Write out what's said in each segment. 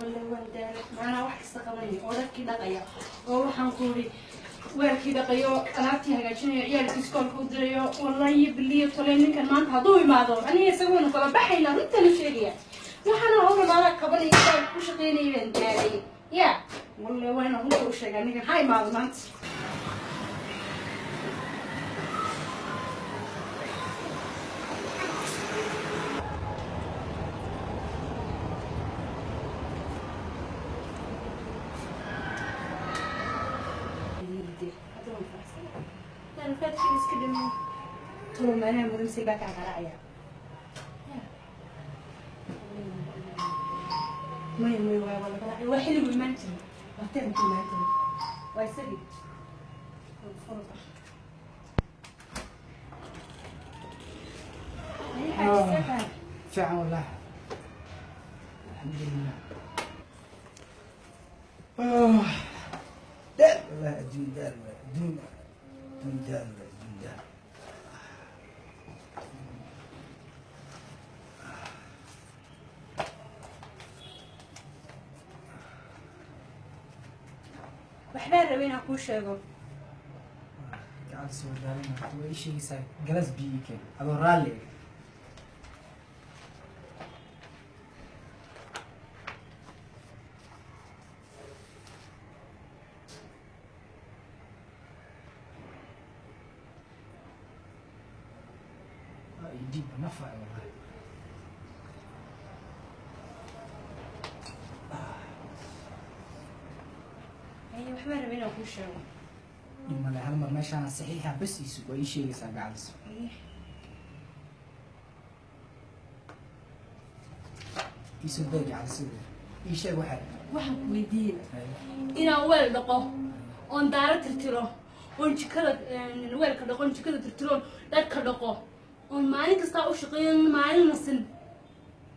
والله والدارك معنا واحد استقبلني ورك دقيا وwaxaan ku ri weelkii dhaqayo alaabtii hagaajinayo ciyaalkii iskoolka u dirayo wallahi biliyo tole ninkan maanta haduu imaado aniga isagoona kala baxayna runta la sheegaya waxaan hawla mala kabanay isaga ku shaqeynayeen gaaray ya wallahi waan runta u sheegay ninkan hay imaado maanta أنا فاتح يسكدم طول ما أنا مرمسي باك على رأيها مي والله بلا وحلو بالمنتن وهتم بالمنتن ويسري فعلا والله الحمد لله لا لا دون دار وحبار وين أكو شغل قاعد أسوي دارنا هو إيش يسوي جلس بيك أبو رالي يجيب نفع والله أي وحبار وين أكو شغل لما له هالمرة ماشي أنا صحيحة بس يسوي أي شيء يسوي قاعد أسوي يسوي ده قاعد أسوي أي شيء واحد waxaan weydiin inaan weel dhaqo oon daaro tirtiro oon jikada weelka dhaqo oon jikada tirtiro dharka dhaqo oon maalin kasta u shaqeeyo maalin nasin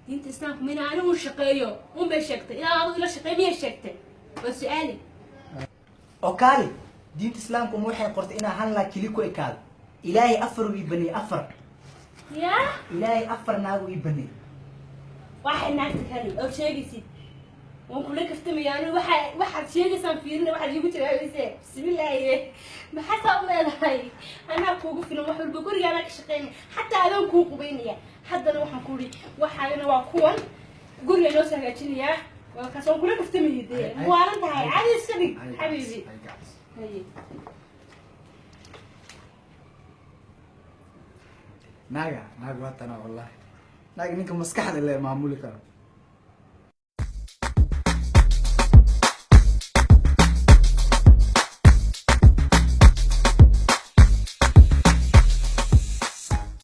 diinta islaamka mina anigu shaqeeyo un bay sheegtay ilaa adigu ila shaqeey miyay sheegtay waa su'aali أوكالي دين الإسلام كم واحد قرت إنا هلا كليكو إكال إلهي أفر ويبني أفر yaa إلهي أفر ناو يبني waxay naagta kali oo sheegaysid waan kula kaftamaya anigu waxaad sheegaysaan fiirina waxaad iigu jawaabaysee bismillaahi maxaad u leedahay anaa kuugu filan wax walba gurigaanaa ka shaqeynaya xataa adaan kuu qubaynaya haddana waxaan ku idhi waxaagana waa kuwan guriga inoo soo hagaajinayaa waa kaas waan kula kaftamaya dee muwaalan tahay cadi iska dhig xabiibi haye ناقة واتنا والله ناقة نيك مسكحة اللي معمولة كده